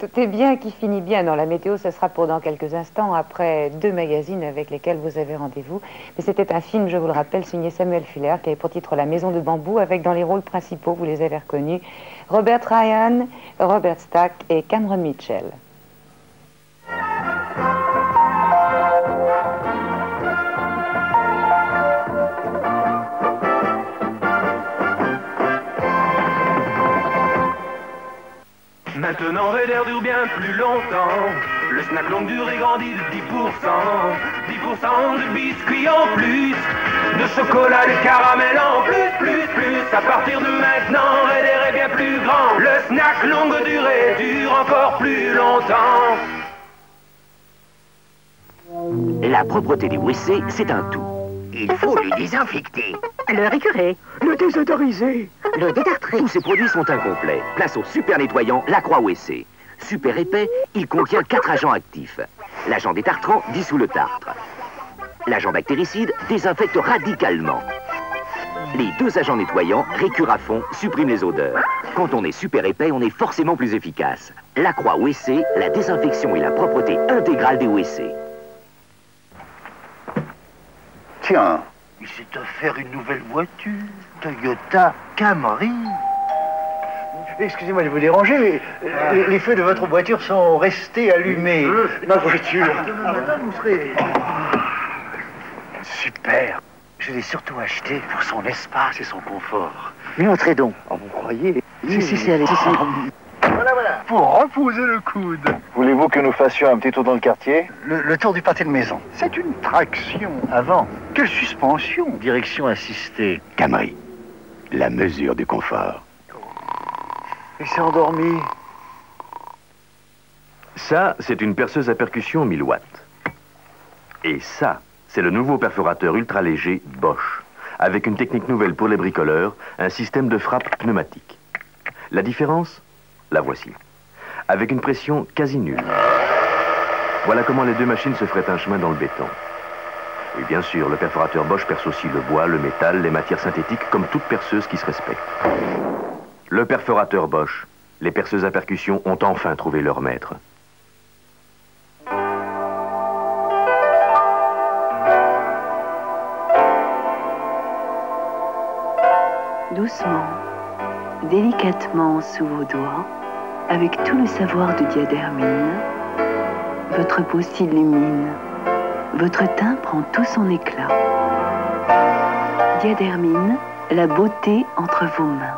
Tout est bien qui finit bien. Dans la météo, ce sera pour dans quelques instants, après 2 magazines avec lesquels vous avez rendez-vous. Mais c'était un film, je vous le rappelle, signé Samuel Fuller, qui avait pour titre La Maison de Bambou, avec dans les rôles principaux, vous les avez reconnus, Robert Ryan, Robert Stack et Cameron Mitchell. Maintenant Raider dure bien plus longtemps. Le snack longue durée grandit de 10%. 10% de biscuits en plus. De chocolat, de caramel en plus. À partir de maintenant, Raider est bien plus grand. Le snack longue durée dure encore plus longtemps. La propreté des WC, c'est un tout. Il faut le désinfecter. Le récurer. Le désodoriser. Le détartrer. Tous ces produits sont incomplets. Place au super nettoyant Lacroix WC. Super épais, il contient 4 agents actifs. L'agent détartrant dissout le tartre. L'agent bactéricide désinfecte radicalement. Les 2 agents nettoyants, récurent à fond, suppriment les odeurs. Quand on est super épais, on est forcément plus efficace. Lacroix WC, la désinfection et la propreté intégrale des WC. Tiens, il s'est offert une nouvelle voiture, Toyota Camry. Excusez-moi de vous déranger, mais les feux de votre voiture sont restés allumés. Ma voiture. Vous serez... Super. Je l'ai surtout acheté pour son espace et son confort. Mais entrez donc. Oh, vous croyez? Si, allez, si. Voilà. Pour reposer le coude. Voulez-vous que nous fassions un petit tour dans le quartier? Le tour du pâté de maison. C'est une traction. Avant. Quelle suspension. Direction assistée. Camry, la mesure du confort. Il s'est endormi. Ça, c'est une perceuse à percussion 1000 watts. Et ça, c'est le nouveau perforateur ultra léger Bosch, avec une technique nouvelle pour les bricoleurs, un système de frappe pneumatique. La différence? La voici. Avec une pression quasi nulle. Voilà comment les 2 machines se feraient un chemin dans le béton. Oui, bien sûr, le perforateur Bosch perce aussi le bois, le métal, les matières synthétiques, comme toute perceuse qui se respecte. Le perforateur Bosch, les perceuses à percussion ont enfin trouvé leur maître. Doucement, délicatement sous vos doigts, avec tout le savoir de Diadermine, votre peau s'illumine, votre teint prend tout son éclat. Diadermine, la beauté entre vos mains.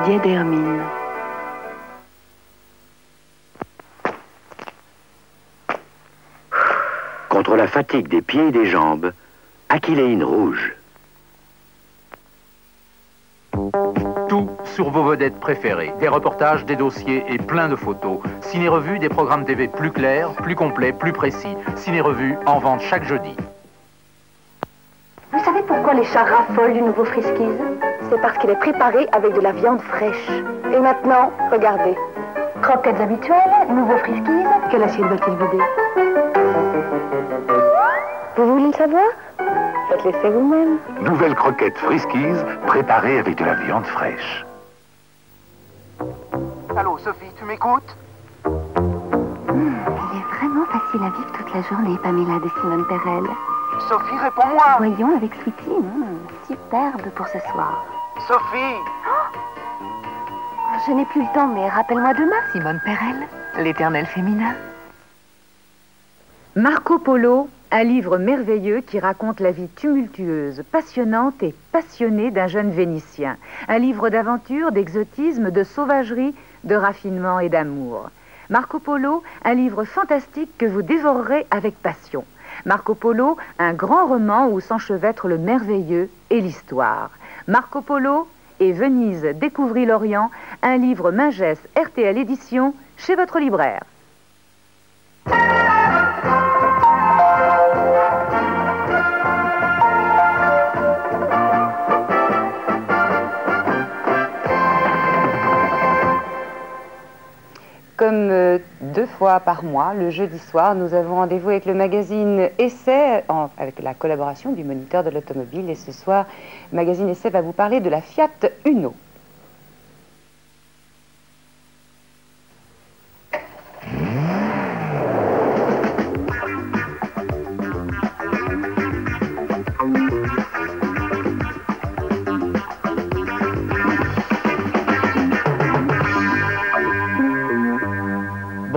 Diadermine. Contre la fatigue des pieds et des jambes, Aquiléine rouge. Tout sur vos vedettes préférées. Des reportages, des dossiers et plein de photos. Ciné-revue, des programmes TV plus clairs, plus complets, plus précis. Ciné-revue en vente chaque jeudi. Vous savez pourquoi les chats raffolent du nouveau Friskies? C'est parce qu'il est préparé avec de la viande fraîche. Et maintenant, regardez. Croquettes habituelles, nouveau Friskies. Quelle assiette va-t-il vider? Vous voulez le savoir? Faites l'essai vous-même. Nouvelle croquette Friskies, préparée avec de la viande fraîche. Allô, Sophie, tu m'écoutes? Il est vraiment facile à vivre toute la journée, Pamela de Simone Perel. Sophie, réponds-moi. Voyons avec Sweetie. Superbe pour ce soir. Sophie. Je n'ai plus le temps, mais rappelle-moi demain. Simone Perel, l'éternel féminin. Marco Polo, un livre merveilleux qui raconte la vie tumultueuse, passionnante et passionnée d'un jeune Vénitien. Un livre d'aventure, d'exotisme, de sauvagerie, de raffinement et d'amour. Marco Polo, un livre fantastique que vous dévorerez avec passion. Marco Polo, un grand roman où s'enchevêtrent le merveilleux et l'histoire. Marco Polo et Venise découvrit l'Orient, un livre Mingès RTL Éditions chez votre libraire. Comme 2 fois par mois, le jeudi soir, nous avons rendez-vous avec le magazine Essai, avec la collaboration du Moniteur de l'automobile. Et ce soir, le magazine Essai va vous parler de la Fiat Uno.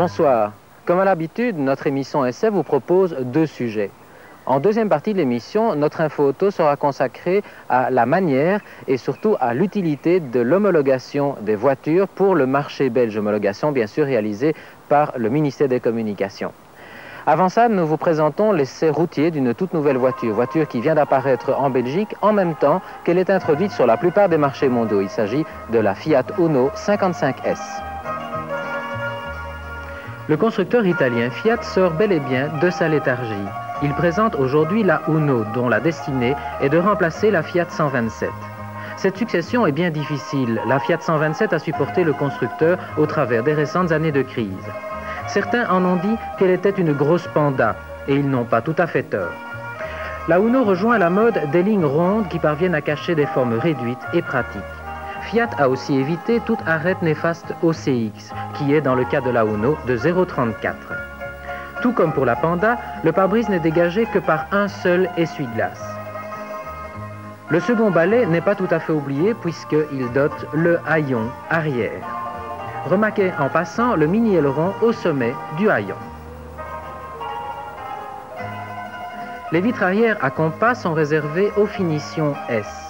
Bonsoir. Comme à l'habitude, notre émission Essai vous propose 2 sujets. En deuxième partie de l'émission, notre info auto sera consacrée à la manière et surtout à l'utilité de l'homologation des voitures pour le marché belge. Homologation bien sûr réalisée par le ministère des Communications. Avant ça, nous vous présentons l'essai routier d'une toute nouvelle voiture qui vient d'apparaître en Belgique en même temps qu'elle est introduite sur la plupart des marchés mondiaux. Il s'agit de la Fiat Uno 55S. Le constructeur italien Fiat sort bel et bien de sa léthargie. Il présente aujourd'hui la Uno, dont la destinée est de remplacer la Fiat 127. Cette succession est bien difficile. La Fiat 127 a supporté le constructeur au travers des récentes années de crise. Certains en ont dit qu'elle était une grosse panda, et ils n'ont pas tout à fait tort. La Uno rejoint la mode des lignes rondes qui parviennent à cacher des formes réduites et pratiques. Fiat a aussi évité toute arête néfaste au CX, qui est dans le cas de la Uno de 0,34. Tout comme pour la Panda, le pare-brise n'est dégagé que par un seul essuie-glace. Le second balai n'est pas tout à fait oublié puisqu'il dote le haillon arrière. Remarquez en passant le mini-aileron au sommet du haillon. Les vitres arrière à compas sont réservées aux finitions S.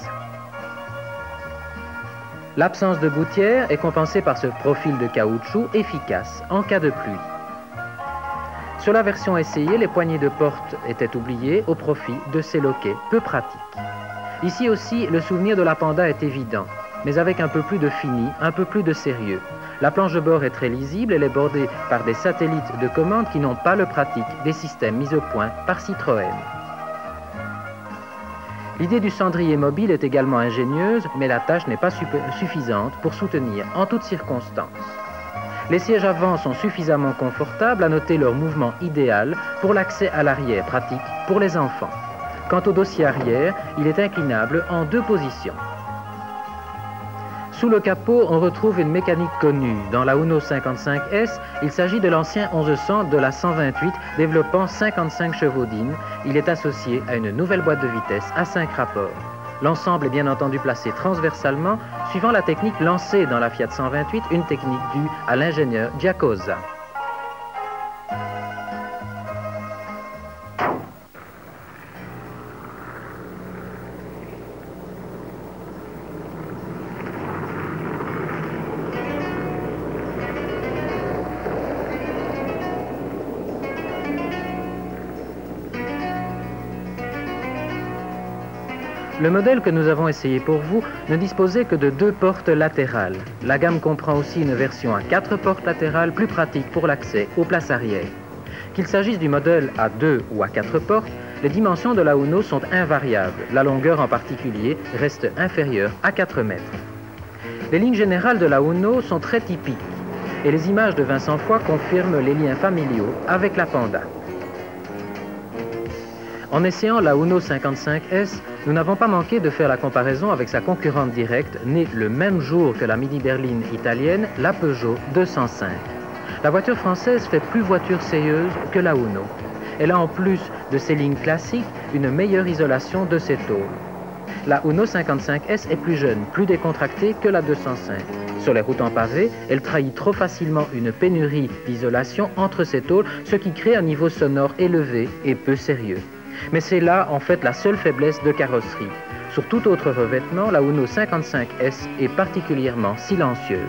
L'absence de gouttière est compensée par ce profil de caoutchouc efficace en cas de pluie. Sur la version essayée, les poignées de porte étaient oubliées au profit de ces loquets peu pratiques. Ici aussi, le souvenir de la Panda est évident, mais avec un peu plus de fini, un peu plus de sérieux. La planche de bord est très lisible, elle est bordée par des satellites de commande qui n'ont pas le pratique des systèmes mis au point par Citroën. L'idée du cendrier mobile est également ingénieuse, mais la tâche n'est pas suffisante pour soutenir en toutes circonstances. Les sièges avant sont suffisamment confortables, à noter leur mouvement idéal pour l'accès à l'arrière pratique pour les enfants. Quant au dossier arrière, il est inclinable en 2 positions. Sous le capot, on retrouve une mécanique connue. Dans la Uno 55S, il s'agit de l'ancien 1100 de la 128 développant 55 chevaux d'Inn. Il est associé à une nouvelle boîte de vitesse à 5 rapports. L'ensemble est bien entendu placé transversalement, suivant la technique lancée dans la Fiat 128, une technique due à l'ingénieur Giacosa. Le modèle que nous avons essayé pour vous ne disposait que de 2 portes latérales. La gamme comprend aussi une version à 4 portes latérales plus pratique pour l'accès aux places arrière. Qu'il s'agisse du modèle à 2 ou à 4 portes, les dimensions de la Uno sont invariables. La longueur en particulier reste inférieure à 4 mètres. Les lignes générales de la Uno sont très typiques et les images de Vincent Foix confirment les liens familiaux avec la Panda. En essayant la Uno 55S, nous n'avons pas manqué de faire la comparaison avec sa concurrente directe, née le même jour que la mini berline italienne, la Peugeot 205. La voiture française fait plus voiture sérieuse que la Uno. Elle a en plus de ses lignes classiques une meilleure isolation de ses tôles. La Uno 55S est plus jeune, plus décontractée que la 205. Sur les routes en pavé, elle trahit trop facilement une pénurie d'isolation entre ses tôles, ce qui crée un niveau sonore élevé et peu sérieux. Mais c'est là, en fait, la seule faiblesse de carrosserie. Sur tout autre revêtement, la Uno 55S est particulièrement silencieuse.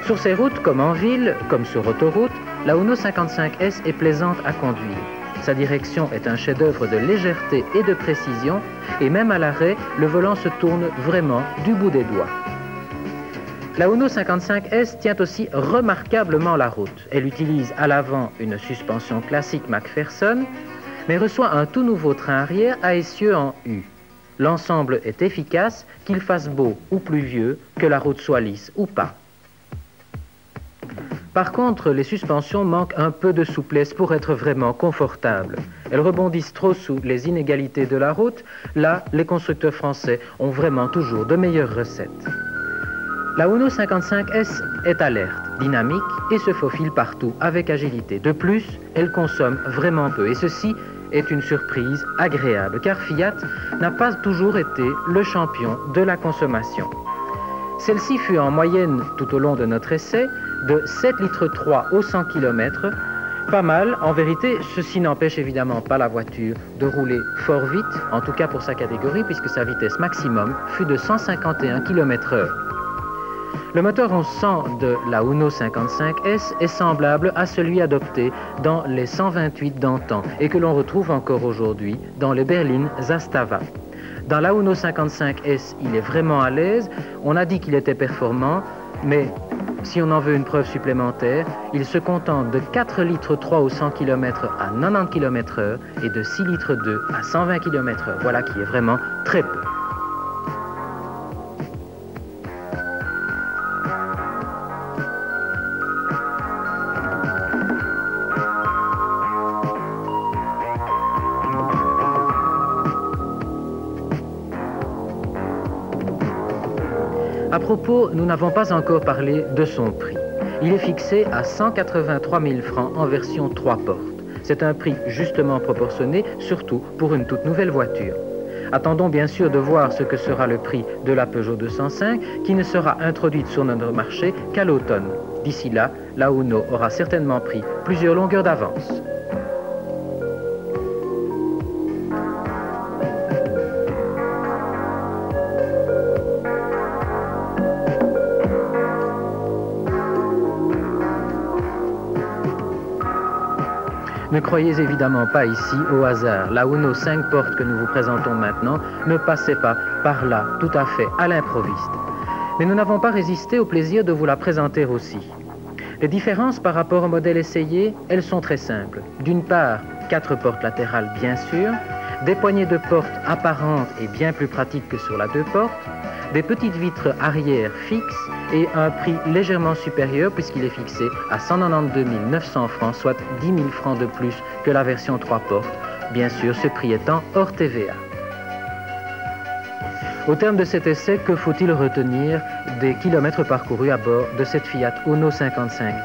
Sur ces routes, comme en ville, comme sur autoroute, la Uno 55S est plaisante à conduire. Sa direction est un chef-d'œuvre de légèreté et de précision, et même à l'arrêt, le volant se tourne vraiment du bout des doigts. La Uno 55S tient aussi remarquablement la route. Elle utilise à l'avant une suspension classique McPherson, mais reçoit un tout nouveau train arrière à essieu en U. L'ensemble est efficace, qu'il fasse beau ou pluvieux, que la route soit lisse ou pas. Par contre, les suspensions manquent un peu de souplesse pour être vraiment confortables. Elles rebondissent trop sous les inégalités de la route. Là, les constructeurs français ont vraiment toujours de meilleures recettes. La Uno 55S est alerte, dynamique et se faufile partout avec agilité. De plus, elle consomme vraiment peu et ceci est une surprise agréable car Fiat n'a pas toujours été le champion de la consommation. Celle-ci fut en moyenne, tout au long de notre essai, de 7 litres 3 au 100 km. Pas mal, en vérité, ceci n'empêche évidemment pas la voiture de rouler fort vite, en tout cas pour sa catégorie, puisque sa vitesse maximum fut de 151 km/h. Le moteur 1100 de la Uno 55S est semblable à celui adopté dans les 128 d'antan et que l'on retrouve encore aujourd'hui dans les berlines Zastava. Dans la Uno 55S, il est vraiment à l'aise. On a dit qu'il était performant, mais si on en veut une preuve supplémentaire, il se contente de 4 litres 3 au 100 km à 90 km/h et de 6 litres 2 à 120 km/h. Voilà qui est vraiment très peu. À propos, nous n'avons pas encore parlé de son prix. Il est fixé à 183 000 francs en version 3 portes. C'est un prix justement proportionné, surtout pour une toute nouvelle voiture. Attendons bien sûr de voir ce que sera le prix de la Peugeot 205, qui ne sera introduite sur notre marché qu'à l'automne. D'ici là, la Uno aura certainement pris plusieurs longueurs d'avance. Ne croyez évidemment pas ici au hasard. La Uno 5 portes que nous vous présentons maintenant ne passait pas par là, tout à fait à l'improviste. Mais nous n'avons pas résisté au plaisir de vous la présenter aussi. Les différences par rapport au modèle essayé, elles sont très simples. D'une part, 4 portes latérales bien sûr, des poignées de porte apparentes et bien plus pratiques que sur la 2 portes, des petites vitres arrière fixes et un prix légèrement supérieur puisqu'il est fixé à 192 900 francs, soit 10 000 francs de plus que la version 3 portes, bien sûr ce prix étant hors TVA. Au terme de cet essai, que faut-il retenir des kilomètres parcourus à bord de cette Fiat Uno 55S?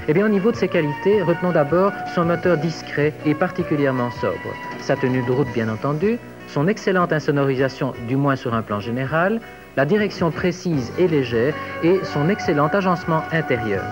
Eh bien, au niveau de ses qualités, retenons d'abord son moteur discret et particulièrement sobre, sa tenue de route bien entendu, son excellente insonorisation, du moins sur un plan général, la direction précise et légère et son excellent agencement intérieur.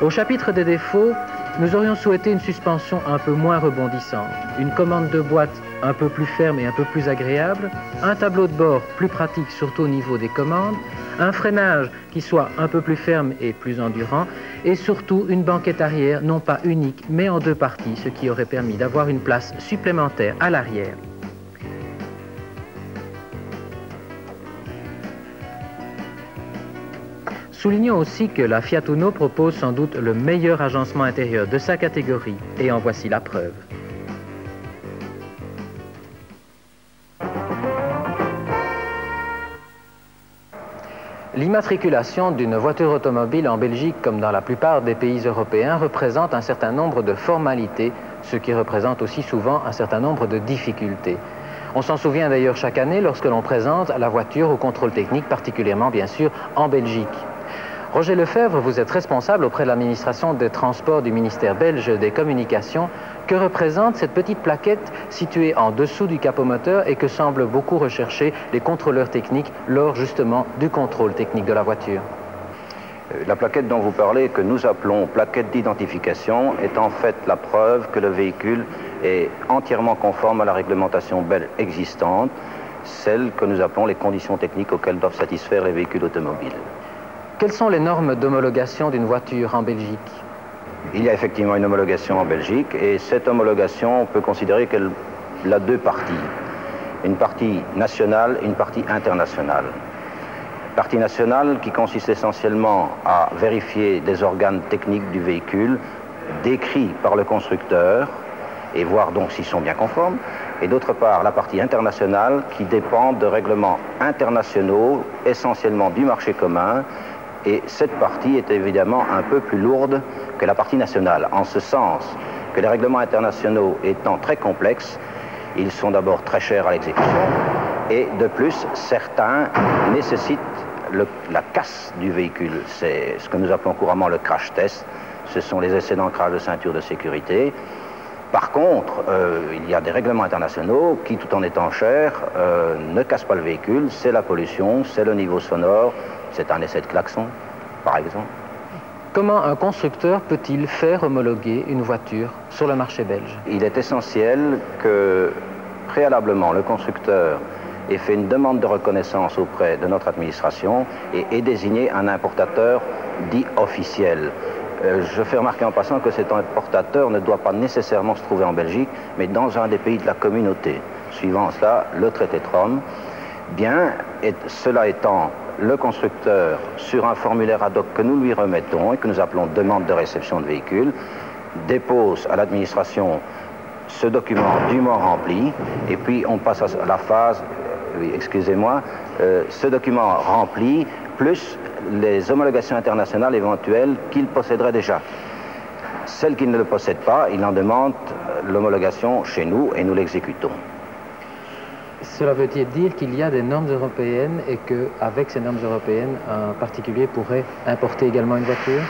Au chapitre des défauts, nous aurions souhaité une suspension un peu moins rebondissante, une commande de boîte un peu plus ferme et un peu plus agréable, un tableau de bord plus pratique surtout au niveau des commandes, un freinage qui soit un peu plus ferme et plus endurant, et surtout une banquette arrière non pas unique mais en 2 parties, ce qui aurait permis d'avoir une place supplémentaire à l'arrière. Soulignons aussi que la Fiat Uno propose sans doute le meilleur agencement intérieur de sa catégorie, et en voici la preuve. L'immatriculation d'une voiture automobile en Belgique, comme dans la plupart des pays européens, représente un certain nombre de formalités, ce qui représente aussi souvent un certain nombre de difficultés. On s'en souvient d'ailleurs chaque année lorsque l'on présente la voiture au contrôle technique, particulièrement bien sûr en Belgique. Roger Lefebvre, vous êtes responsable auprès de l'administration des transports du ministère belge des communications. Que représente cette petite plaquette située en dessous du capot moteur et que semblent beaucoup rechercher les contrôleurs techniques lors justement du contrôle technique de la voiture? La plaquette dont vous parlez, que nous appelons plaquette d'identification, est en fait la preuve que le véhicule est entièrement conforme à la réglementation belge existante, celle que nous appelons les conditions techniques auxquelles doivent satisfaire les véhicules automobiles. Quelles sont les normes d'homologation d'une voiture en Belgique? Il y a effectivement une homologation en Belgique et cette homologation, on peut considérer qu'elle a 2 parties. Une partie nationale et une partie internationale. Partie nationale qui consiste essentiellement à vérifier des organes techniques du véhicule décrits par le constructeur et voir donc s'ils sont bien conformes. Et d'autre part, la partie internationale qui dépend de règlements internationaux, essentiellement du marché commun. Et cette partie est évidemment un peu plus lourde que la partie nationale, en ce sens que les règlements internationaux étant très complexes, ils sont d'abord très chers à l'exécution, et de plus, certains nécessitent la casse du véhicule. C'est ce que nous appelons couramment le crash test, ce sont les essais d'ancrage de ceinture de sécurité. Par contre, il y a des règlements internationaux qui, tout en étant chers, ne cassent pas le véhicule, c'est la pollution, c'est le niveau sonore, c'est un essai de klaxon, par exemple. Comment un constructeur peut-il faire homologuer une voiture sur le marché belge? Il est essentiel que, préalablement, le constructeur ait fait une demande de reconnaissance auprès de notre administration et ait désigné un importateur dit officiel. Je fais remarquer en passant que cet importateur ne doit pas nécessairement se trouver en Belgique, mais dans un des pays de la communauté. Suivant cela, le traité de Rome. Bien, et cela étant, le constructeur, sur un formulaire ad hoc que nous lui remettons et que nous appelons demande de réception de véhicule, dépose à l'administration ce document dûment rempli, et puis on passe à la phase, oui, excusez-moi, ce document rempli, plus les homologations internationales éventuelles qu'il posséderait déjà. Celles qui ne le possèdent pas, il en demande l'homologation chez nous et nous l'exécutons. Cela veut-il dire qu'il y a des normes européennes et qu'avec ces normes européennes, un particulier pourrait importer également une voiture?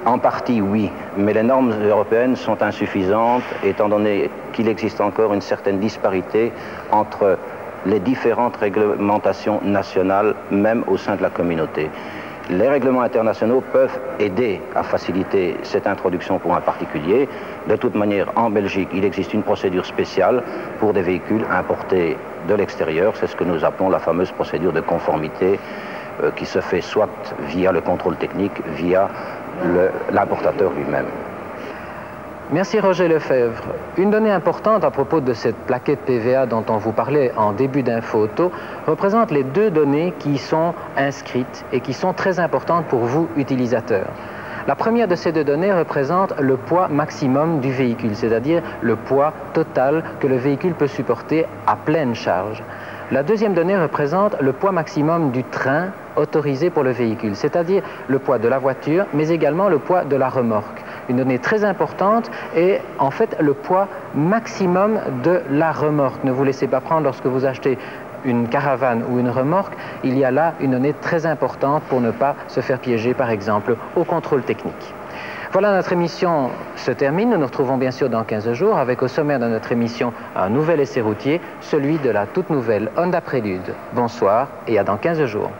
En partie, oui, mais les normes européennes sont insuffisantes étant donné qu'il existe encore une certaine disparité entre les différentes réglementations nationales, même au sein de la communauté. Les règlements internationaux peuvent aider à faciliter cette introduction pour un particulier. De toute manière, en Belgique, il existe une procédure spéciale pour des véhicules importés de l'extérieur. C'est ce que nous appelons la fameuse procédure de conformité qui se fait soit via le contrôle technique, via l'importateur lui-même. Merci Roger Lefebvre. Une donnée importante à propos de cette plaquette PVA dont on vous parlait en début d'info auto représente les deux données qui sont inscrites et qui sont très importantes pour vous, utilisateurs. La première de ces deux données représente le poids maximum du véhicule, c'est-à-dire le poids total que le véhicule peut supporter à pleine charge. La deuxième donnée représente le poids maximum du train autorisé pour le véhicule, c'est-à-dire le poids de la voiture, mais également le poids de la remorque. Une donnée très importante est en fait le poids maximum de la remorque. Ne vous laissez pas prendre lorsque vous achetez une caravane ou une remorque, il y a là une donnée très importante pour ne pas se faire piéger par exemple au contrôle technique. Voilà, notre émission se termine. Nous nous retrouvons bien sûr dans 15 jours avec au sommaire de notre émission un nouvel essai routier, celui de la toute nouvelle Honda Prélude. Bonsoir et à dans 15 jours.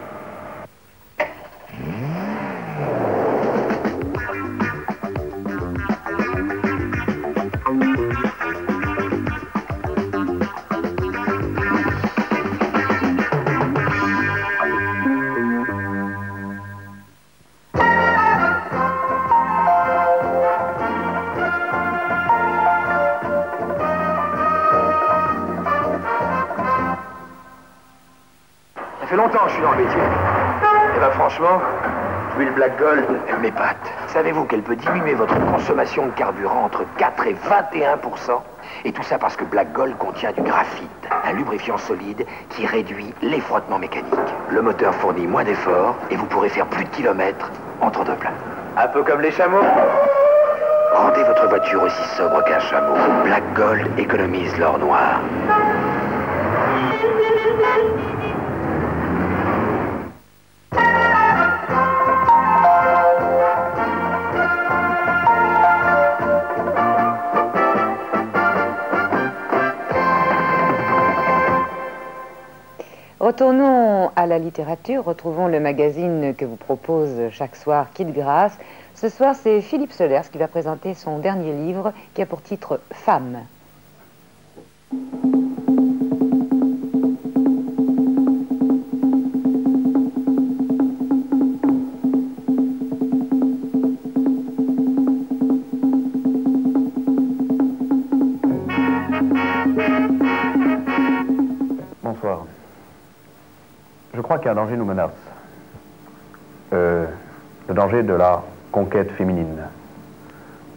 Ça fait longtemps que je suis dans le métier. Et ben franchement, l'huile Black Gold, elle m'épate. Savez-vous qu'elle peut diminuer votre consommation de carburant entre 4 et 21%? Et tout ça parce que Black Gold contient du graphite, un lubrifiant solide qui réduit les frottements mécaniques. Le moteur fournit moins d'efforts et vous pourrez faire plus de kilomètres entre deux pleins. Un peu comme les chameaux. Rendez votre voiture aussi sobre qu'un chameau. Black Gold économise l'or noir. Retournons à la littérature, retrouvons le magazine que vous propose chaque soir Kid Grasse. Ce soir, c'est Philippe Solers qui va présenter son dernier livre qui a pour titre « Femme ». Bonsoir. Je crois qu'un danger nous menace. Le danger de la conquête féminine.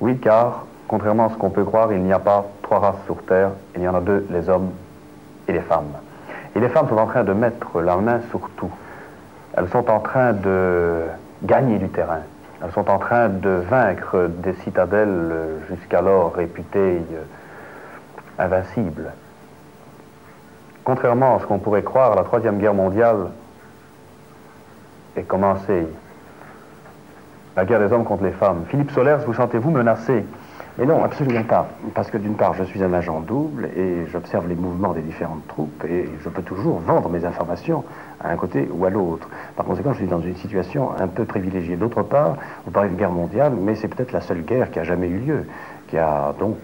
Oui, car, contrairement à ce qu'on peut croire, il n'y a pas trois races sur Terre, il y en a deux, les hommes et les femmes. Et les femmes sont en train de mettre la main sur tout. Elles sont en train de gagner du terrain. Elles sont en train de vaincre des citadelles jusqu'alors réputées invincibles. Contrairement à ce qu'on pourrait croire, la Troisième Guerre mondiale est commencée. La guerre des hommes contre les femmes. Philippe Solers, vous sentez-vous menacé Et non, absolument pas. Parce que d'une part, je suis un agent double et j'observe les mouvements des différentes troupes et je peux toujours vendre mes informations à un côté ou à l'autre. Par conséquent, je suis dans une situation un peu privilégiée. D'autre part, vous parlez de guerre mondiale, mais c'est peut-être la seule guerre qui a jamais eu lieu, qui a donc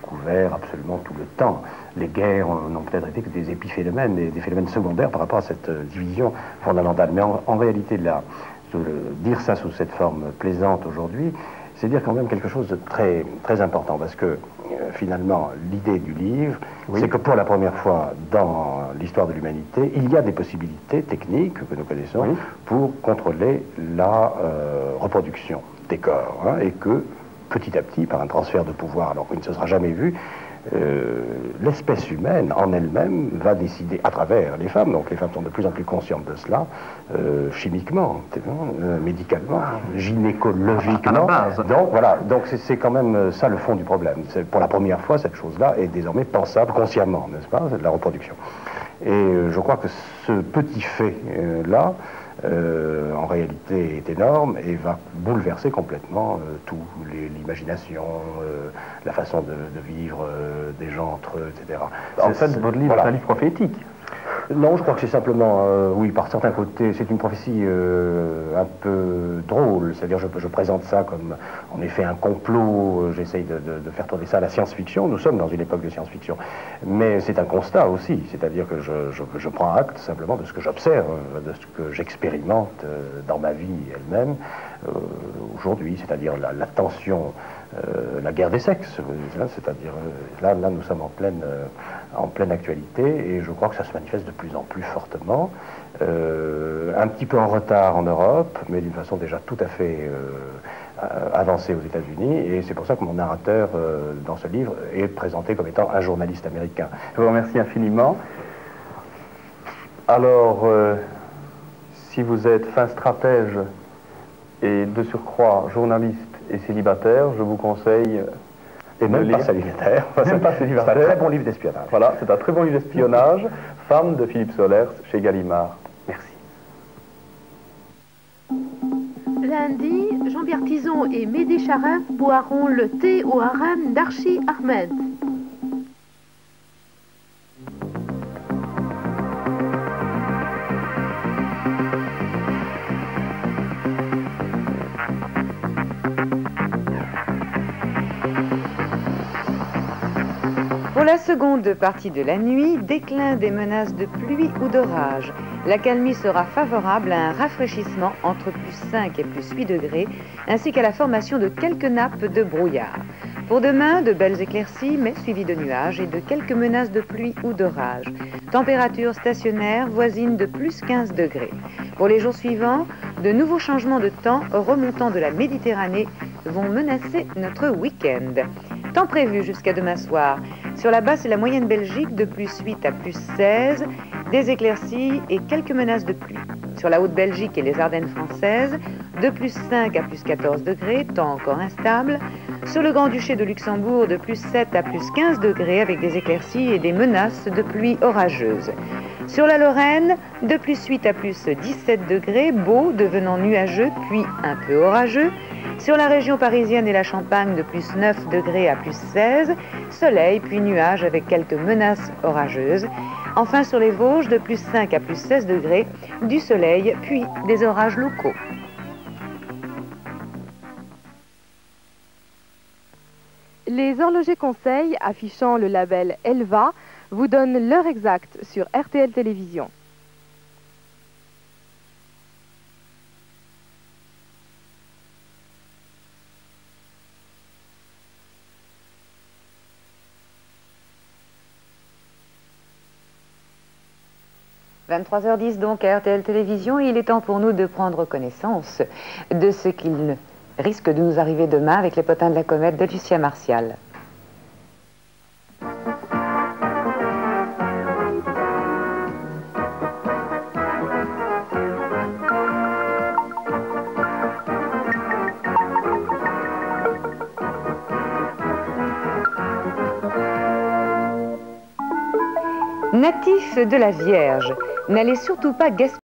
couvert absolument tout le temps. Les guerres n'ont peut-être été que des épiphénomènes, des phénomènes secondaires par rapport à cette division fondamentale. Mais en réalité, dire ça sous cette forme plaisante aujourd'hui, c'est dire quand même quelque chose de très, très important, parce que finalement, l'idée du livre, c'est que pour la première fois dans l'histoire de l'humanité, il y a des possibilités techniques que nous connaissons pour contrôler la reproduction des corps, hein, et que petit à petit, par un transfert de pouvoir, alors qu'il ne se sera jamais vu, l'espèce humaine en elle-même va décider à travers les femmes, donc les femmes sont de plus en plus conscientes de cela, chimiquement, médicalement, gynécologiquement. Donc voilà, donc c'est quand même ça le fond du problème. Pour la première fois, cette chose-là est désormais pensable consciemment, n'est-ce pas, c'est de la reproduction. Et je crois que ce petit fait-là, en réalité est énorme et va bouleverser complètement tout, l'imagination, la façon de vivre des gens entre eux, etc. En fait, votre livre est un livre prophétique. Non, je crois que c'est simplement, oui, par certains côtés, c'est une prophétie un peu drôle, c'est-à-dire je présente ça comme, en effet, un complot, j'essaye de faire tourner ça à la science-fiction, nous sommes dans une époque de science-fiction, mais c'est un constat aussi, c'est-à-dire que je prends acte simplement de ce que j'observe, de ce que j'expérimente dans ma vie elle-même, aujourd'hui, c'est-à-dire la tension, la guerre des sexes, c'est-à-dire là nous sommes en pleine actualité et je crois que ça se manifeste de plus en plus fortement, un petit peu en retard en Europe, mais d'une façon déjà tout à fait avancée aux États-Unis, et c'est pour ça que mon narrateur dans ce livre est présenté comme étant un journaliste américain. Je vous remercie infiniment. Alors, si vous êtes fin stratège et de surcroît journaliste et célibataire, je vous conseille... Et même pas célibataire. Même pas célibataire. C'est un très bon livre d'espionnage. Voilà, c'est un très bon livre d'espionnage. Femme de Philippe Solers chez Gallimard. Merci. Lundi, Jean-Pierre Tison et Mehdi Charef boiront le thé au harem d'Archi Ahmed. Pour la seconde partie de la nuit, déclin des menaces de pluie ou d'orage. La calmie sera favorable à un rafraîchissement entre plus 5 et plus 8 degrés, ainsi qu'à la formation de quelques nappes de brouillard. Pour demain, de belles éclaircies, mais suivies de nuages et de quelques menaces de pluie ou d'orage. Température stationnaire voisine de plus 15 degrés. Pour les jours suivants, de nouveaux changements de temps remontant de la Méditerranée vont menacer notre week-end. Temps prévu jusqu'à demain soir. Sur la basse et la moyenne Belgique, de plus 8 à plus 16, des éclaircies et quelques menaces de pluie. Sur la haute Belgique et les Ardennes françaises, de plus 5 à plus 14 degrés, temps encore instable. Sur le Grand-Duché de Luxembourg, de plus 7 à plus 15 degrés, avec des éclaircies et des menaces de pluie orageuse. Sur la Lorraine, de plus 8 à plus 17 degrés, beau, devenant nuageux, puis un peu orageux. Sur la région parisienne et la Champagne, de plus 9 degrés à plus 16, soleil puis nuages avec quelques menaces orageuses. Enfin sur les Vosges, de plus 5 à plus 16 degrés, du soleil puis des orages locaux. Les horlogers conseils affichant le label Elva vous donnent l'heure exacte sur RTL Télévision. – 23h10 donc à RTL Télévision, et il est temps pour nous de prendre connaissance de ce qu'il risque de nous arriver demain avec les potins de la comète de Lucia Martial. Natif de la Vierge, n'allez surtout pas gaspiller